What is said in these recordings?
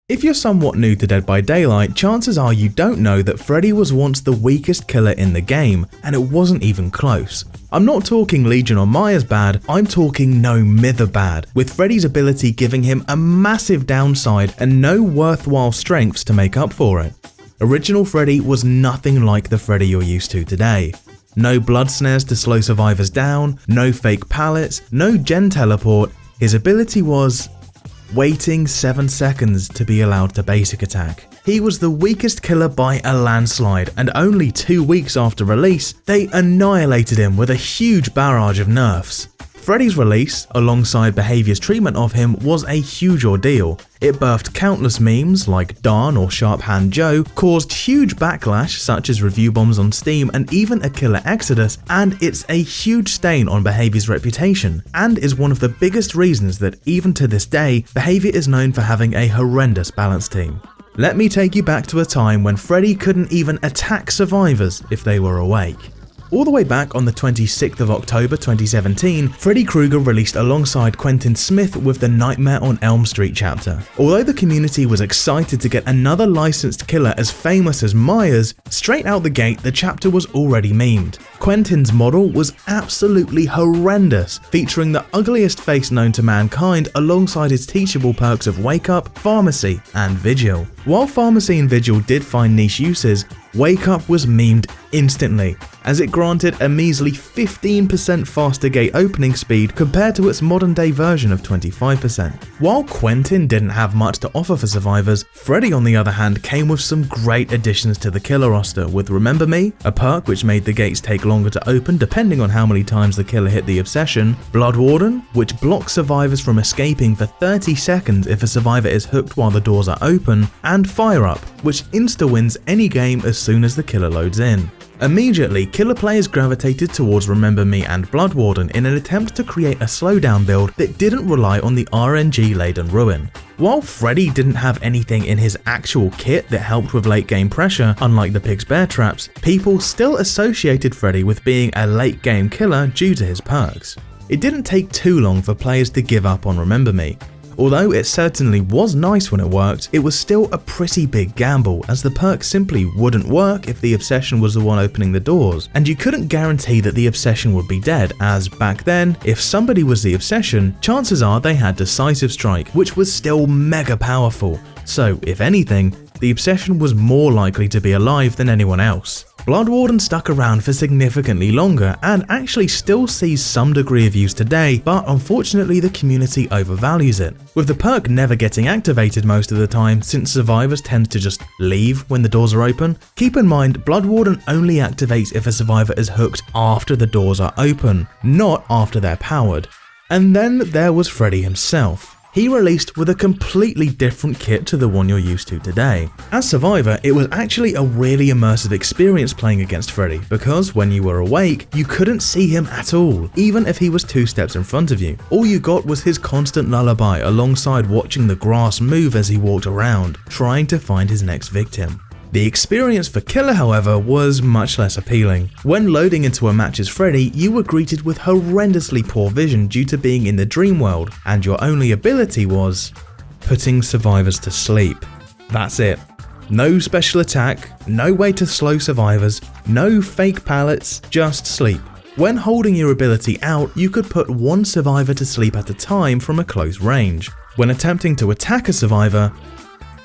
If you're somewhat new to Dead by Daylight, chances are you don't know that Freddy was once the weakest killer in the game, and it wasn't even close. I'm not talking Legion or Myers bad, I'm talking no Mither bad, with Freddy's ability giving him a massive downside and no worthwhile strengths to make up for it. Original Freddy was nothing like the Freddy you're used to today. No blood snares to slow survivors down, no fake pallets, no gen teleport. His ability was waiting 7 seconds to be allowed to basic attack. He was the weakest killer by a landslide, and only 2 weeks after release, they annihilated him with a huge barrage of nerfs. Freddy's release, alongside Behavior's treatment of him, was a huge ordeal. It birthed countless memes like Darn or Sharp Hand Joe, caused huge backlash such as review bombs on Steam and even a killer exodus, and it's a huge stain on Behavior's reputation, and is one of the biggest reasons that even to this day, Behavior is known for having a horrendous balance team. Let me take you back to a time when Freddy couldn't even attack survivors if they were awake. All the way back on the 26th of October 2017, Freddy Krueger released alongside Quentin Smith with the Nightmare on Elm Street chapter. Although the community was excited to get another licensed killer as famous as Myers, straight out the gate the chapter was already memed. Quentin's model was absolutely horrendous, featuring the ugliest face known to mankind alongside his teachable perks of Wake Up, Pharmacy, and Vigil. While Pharmacy and Vigil did find niche uses, Wake Up was memed instantly, as it granted a measly 15% faster gate opening speed compared to its modern day version of 25%. While Quentin didn't have much to offer for survivors, Freddy on the other hand came with some great additions to the killer roster with Remember Me, a perk which made the gates take longer to open depending on how many times the killer hit the obsession, Blood Warden, which blocks survivors from escaping for 30 seconds if a survivor is hooked while the doors are open, and Fire Up, which insta-wins any game as soon as the killer loads in. Immediately, killer players gravitated towards Remember Me and Blood Warden in an attempt to create a slowdown build that didn't rely on the RNG-laden ruin. While Freddy didn't have anything in his actual kit that helped with late game pressure, unlike the Pig's Bear Traps, people still associated Freddy with being a late game killer due to his perks. It didn't take too long for players to give up on Remember Me. Although it certainly was nice when it worked, it was still a pretty big gamble, as the perk simply wouldn't work if the obsession was the one opening the doors, and you couldn't guarantee that the obsession would be dead, as back then, if somebody was the obsession, chances are they had Decisive Strike, which was still mega powerful, so if anything, the obsession was more likely to be alive than anyone else. Blood Warden stuck around for significantly longer and actually still sees some degree of use today, but unfortunately the community overvalues it, with the perk never getting activated most of the time since survivors tend to just leave when the doors are open. Keep in mind, Blood Warden only activates if a survivor is hooked after the doors are open, not after they're powered. And then there was Freddy himself. He released with a completely different kit to the one you're used to today. As Survivor, it was actually a really immersive experience playing against Freddy, because when you were awake, you couldn't see him at all, even if he was 2 steps in front of you. All you got was his constant lullaby alongside watching the grass move as he walked around, trying to find his next victim. The experience for Killer, however, was much less appealing. When loading into a match as Freddy, you were greeted with horrendously poor vision due to being in the dream world, and your only ability was putting survivors to sleep. That's it. No special attack, no way to slow survivors, no fake pallets, just sleep. When holding your ability out, you could put 1 survivor to sleep at a time from a close range. When attempting to attack a survivor,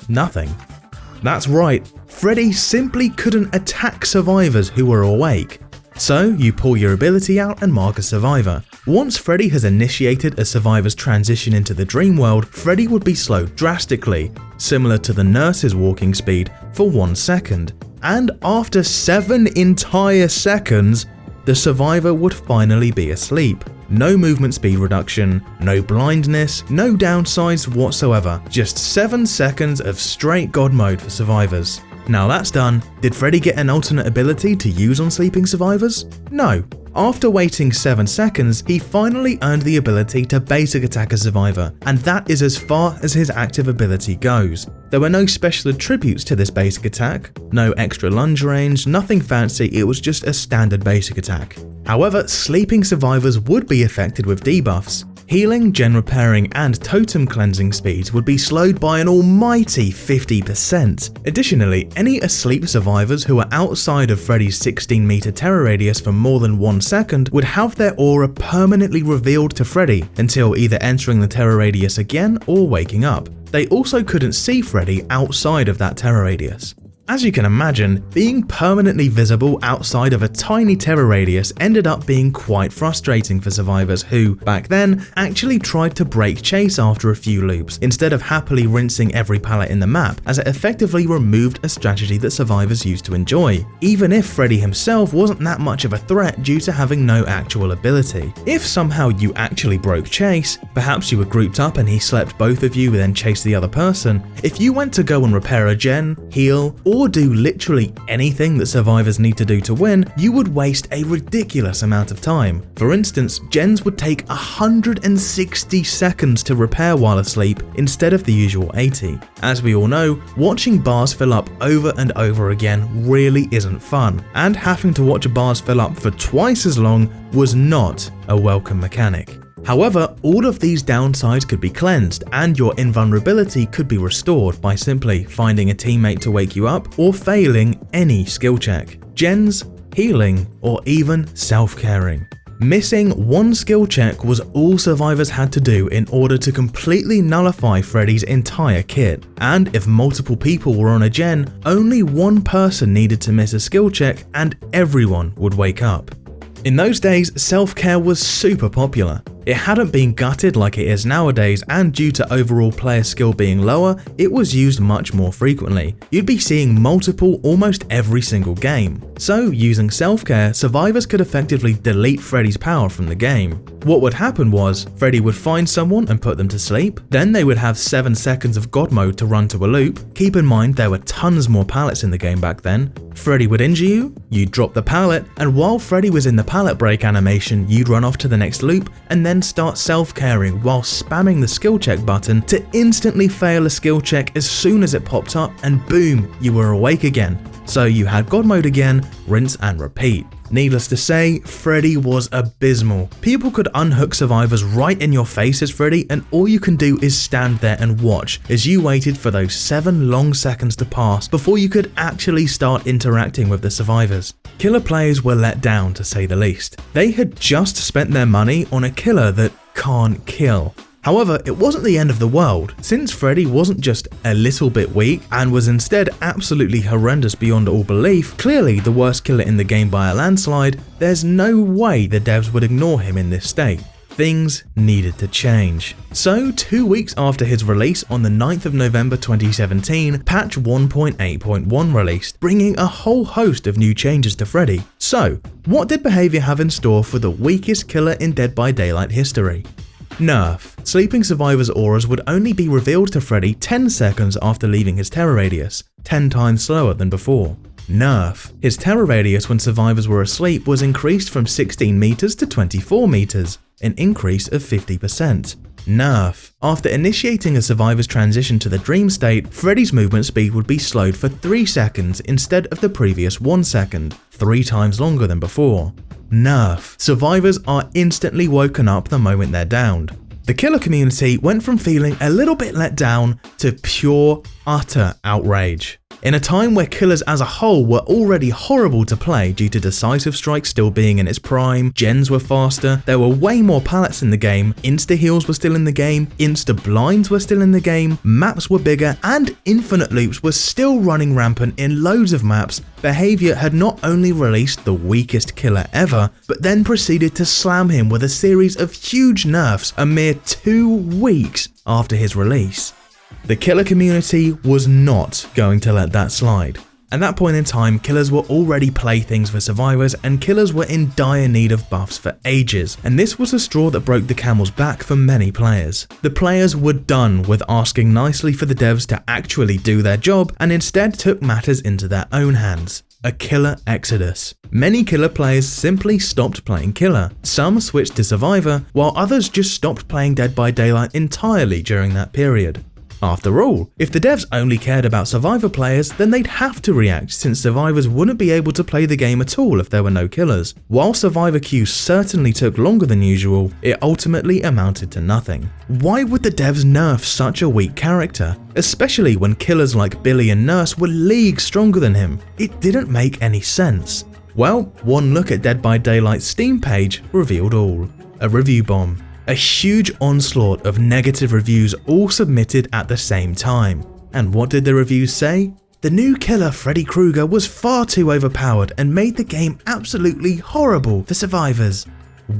nothing. That's right, Freddy simply couldn't attack survivors who were awake. So you pull your ability out and mark a survivor. Once Freddy has initiated a survivor's transition into the dream world, Freddy would be slowed drastically, similar to the nurse's walking speed, for 1 second. And after 7 entire seconds, the survivor would finally be asleep. No movement speed reduction, no blindness, no downsides whatsoever, just 7 seconds of straight god mode for survivors. Now that's done, did Freddy get an alternate ability to use on sleeping survivors? No. After waiting 7 seconds, he finally earned the ability to basic attack a survivor, and that is as far as his active ability goes. There were no special attributes to this basic attack, no extra lunge range, nothing fancy, it was just a standard basic attack. However, sleeping survivors would be affected with debuffs. Healing, gen repairing, and totem cleansing speeds would be slowed by an almighty 50%. Additionally, any asleep survivors who are outside of Freddy's 16-meter terror radius for more than 1 second would have their aura permanently revealed to Freddy until either entering the terror radius again or waking up. They also couldn't see Freddy outside of that terror radius. As you can imagine, being permanently visible outside of a tiny terror radius ended up being quite frustrating for survivors who, back then, actually tried to break chase after a few loops, instead of happily rinsing every pallet in the map, as it effectively removed a strategy that survivors used to enjoy, even if Freddy himself wasn't that much of a threat due to having no actual ability. If somehow you actually broke chase, perhaps you were grouped up and he slept both of you and then chased the other person, if you went to go and repair a gen, heal, or do literally anything that survivors need to do to win, you would waste a ridiculous amount of time. For instance, gens would take 160 seconds to repair while asleep instead of the usual 80. As we all know, watching bars fill up over and over again really isn't fun, and having to watch bars fill up for twice as long was not a welcome mechanic. However, all of these downsides could be cleansed, and your invulnerability could be restored by simply finding a teammate to wake you up or failing any skill check, gens, healing, or even self-caring. Missing one skill check was all survivors had to do in order to completely nullify Freddy's entire kit, and if multiple people were on a gen, only one person needed to miss a skill check and everyone would wake up. In those days, self-care was super popular. It hadn't been gutted like it is nowadays, and due to overall player skill being lower, it was used much more frequently. You'd be seeing multiple almost every single game. So, using self-care, survivors could effectively delete Freddy's power from the game. What would happen was, Freddy would find someone and put them to sleep, then they would have 7 seconds of God mode to run to a loop. Keep in mind there were tons more pallets in the game back then. Freddy would injure you, you'd drop the pallet, and while Freddy was in the pallet break animation, you'd run off to the next loop and then start self-caring while spamming the skill check button to instantly fail a skill check as soon as it popped up, and boom, you were awake again. So you had God mode again, rinse and repeat. Needless to say, Freddy was abysmal. People could unhook survivors right in your face as Freddy, and all you can do is stand there and watch as you waited for those 7 long seconds to pass before you could actually start interacting with the survivors. Killer players were let down, to say the least. They had just spent their money on a killer that can't kill. However, it wasn't the end of the world. Since Freddy wasn't just a little bit weak and was instead absolutely horrendous beyond all belief, clearly the worst killer in the game by a landslide, there's no way the devs would ignore him in this state. Things needed to change. So, 2 weeks after his release on the 9th of November 2017, patch 1.8.1 released, bringing a whole host of new changes to Freddy. So, what did behavior have in store for the weakest killer in Dead by Daylight history? Nerf. Sleeping survivors' auras would only be revealed to Freddy 10 seconds after leaving his terror radius, 10 times slower than before. Nerf. His terror radius when survivors were asleep was increased from 16 meters to 24 meters, an increase of 50%. Nerf. After initiating a survivor's transition to the dream state, Freddy's movement speed would be slowed for 3 seconds instead of the previous 1 second, 3 times longer than before. Nerf. Survivors are instantly woken up the moment they're downed. The killer community went from feeling a little bit let down to pure, utter outrage. In a time where killers as a whole were already horrible to play due to Decisive Strike still being in its prime, gens were faster, there were way more pallets in the game, insta-heals were still in the game, insta-blinds were still in the game, maps were bigger, and infinite loops were still running rampant in loads of maps, behavior had not only released the weakest killer ever, but then proceeded to slam him with a series of huge nerfs a mere 2 weeks after his release. The killer community was not going to let that slide. At that point in time, killers were already playthings for survivors, and killers were in dire need of buffs for ages, and this was the straw that broke the camel's back for many players. The players were done with asking nicely for the devs to actually do their job, and instead took matters into their own hands. A killer exodus. Many killer players simply stopped playing killer. Some switched to survivor, while others just stopped playing Dead by Daylight entirely during that period. After all, if the devs only cared about survivor players, then they'd have to react, since survivors wouldn't be able to play the game at all if there were no killers. While survivor queues certainly took longer than usual, it ultimately amounted to nothing. Why would the devs nerf such a weak character, especially when killers like Billy and Nurse were leagues stronger than him? It didn't make any sense. Well, one look at Dead by Daylight's Steam page revealed all. A review bomb. A huge onslaught of negative reviews all submitted at the same time. And what did the reviews say? The new killer Freddy Krueger was far too overpowered and made the game absolutely horrible for survivors.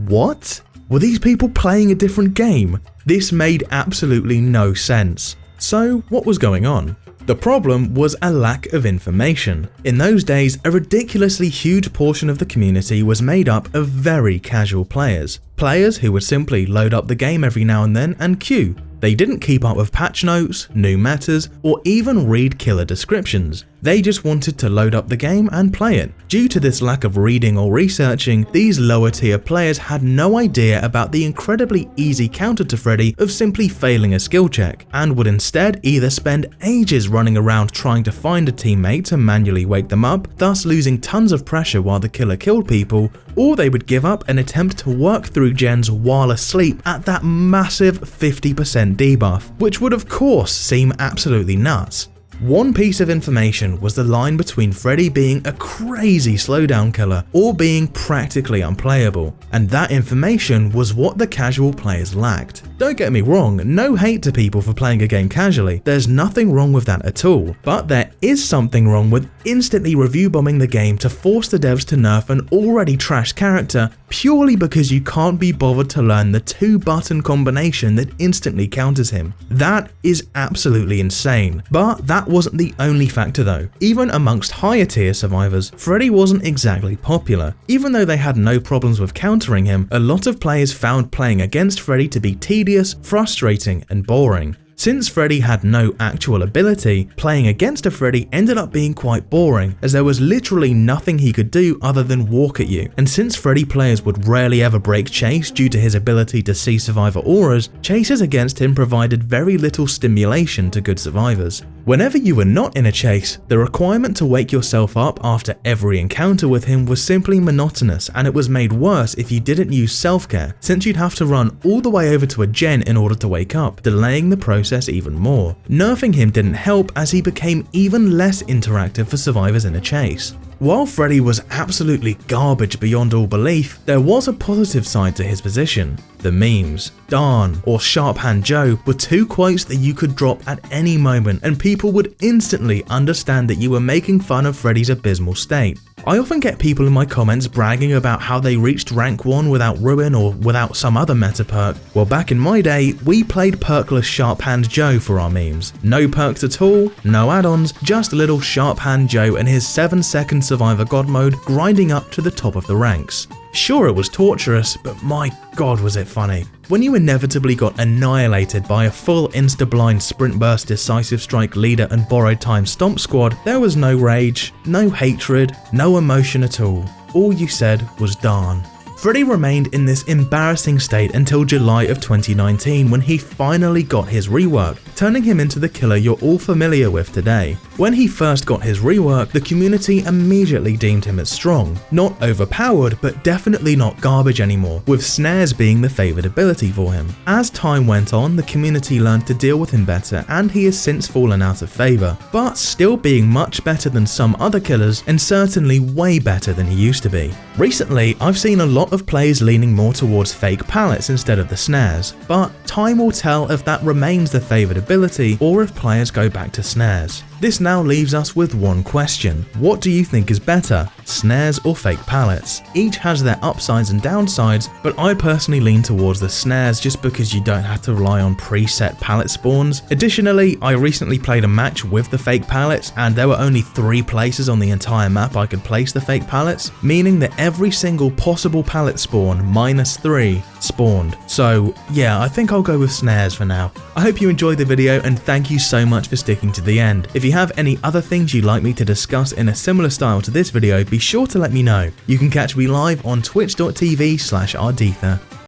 What? Were these people playing a different game? This made absolutely no sense. So what was going on? The problem was a lack of information. In those days, a ridiculously huge portion of the community was made up of very casual players. Players who would simply load up the game every now and then and queue. They didn't keep up with patch notes, new metas, or even read killer descriptions. They just wanted to load up the game and play it. Due to this lack of reading or researching, these lower tier players had no idea about the incredibly easy counter to Freddy of simply failing a skill check, and would instead either spend ages running around trying to find a teammate to manually wake them up, thus losing tons of pressure while the killer killed people, or they would give up and attempt to work through gens while asleep at that massive 50% debuff, which would of course seem absolutely nuts. One piece of information was the line between Freddy being a crazy slowdown killer or being practically unplayable, and that information was what the casual players lacked. Don't get me wrong, no hate to people for playing a game casually, there's nothing wrong with that at all, but there is something wrong with instantly review bombing the game to force the devs to nerf an already trashed character purely because you can't be bothered to learn the 2-button combination that instantly counters him. That is absolutely insane, but that wasn't the only factor though. Even amongst higher tier survivors, Freddy wasn't exactly popular. Even though they had no problems with countering him, a lot of players found playing against Freddy to be tedious, frustrating, and boring. Since Freddy had no actual ability, playing against a Freddy ended up being quite boring, as there was literally nothing he could do other than walk at you. And since Freddy players would rarely ever break chase due to his ability to see survivor auras, chases against him provided very little stimulation to good survivors. Whenever you were not in a chase, the requirement to wake yourself up after every encounter with him was simply monotonous, and it was made worse if you didn't use self-care, since you'd have to run all the way over to a gen in order to wake up, delaying the process even more. Nerfing him didn't help, as he became even less interactive for survivors in a chase. While Freddy was absolutely garbage beyond all belief, there was a positive side to his position. The memes. Darn or Sharp Hand Joe were two quotes that you could drop at any moment and people would instantly understand that you were making fun of Freddy's abysmal state. I often get people in my comments bragging about how they reached rank 1 without Ruin or without some other meta perk. Well, back in my day, we played perkless Sharp Hand Joe for our memes. No perks at all, no add-ons, just little Sharp Hand Joe and his 7-second survivor god mode grinding up to the top of the ranks. Sure, it was torturous, but my god was it funny. When you inevitably got annihilated by a full insta-blind sprint burst decisive strike leader and borrowed time stomp squad, there was no rage, no hatred, no emotion at all. All you said was darn. Freddy remained in this embarrassing state until July of 2019 when he finally got his rework, turning him into the killer you're all familiar with today. When he first got his rework, the community immediately deemed him as strong. Not overpowered, but definitely not garbage anymore, with snares being the favoured ability for him. As time went on, the community learned to deal with him better, and he has since fallen out of favour, but still being much better than some other killers, and certainly way better than he used to be. Recently, I've seen a lot of players leaning more towards fake pallets instead of the snares, but time will tell if that remains the favoured ability or if players go back to snares. This now leaves us with one question. What do you think is better, snares or fake pallets? Each has their upsides and downsides, but I personally lean towards the snares just because you don't have to rely on preset pallet spawns. Additionally, I recently played a match with the fake pallets and there were only 3 places on the entire map I could place the fake pallets, meaning that every single possible pallet spawn -3 spawned. So yeah, I think I'll go with snares for now. I hope you enjoyed the video and thank you so much for sticking to the end. If you have any other things you'd like me to discuss in a similar style to this video, be sure to let me know. You can catch me live on twitch.tv/Ardetha.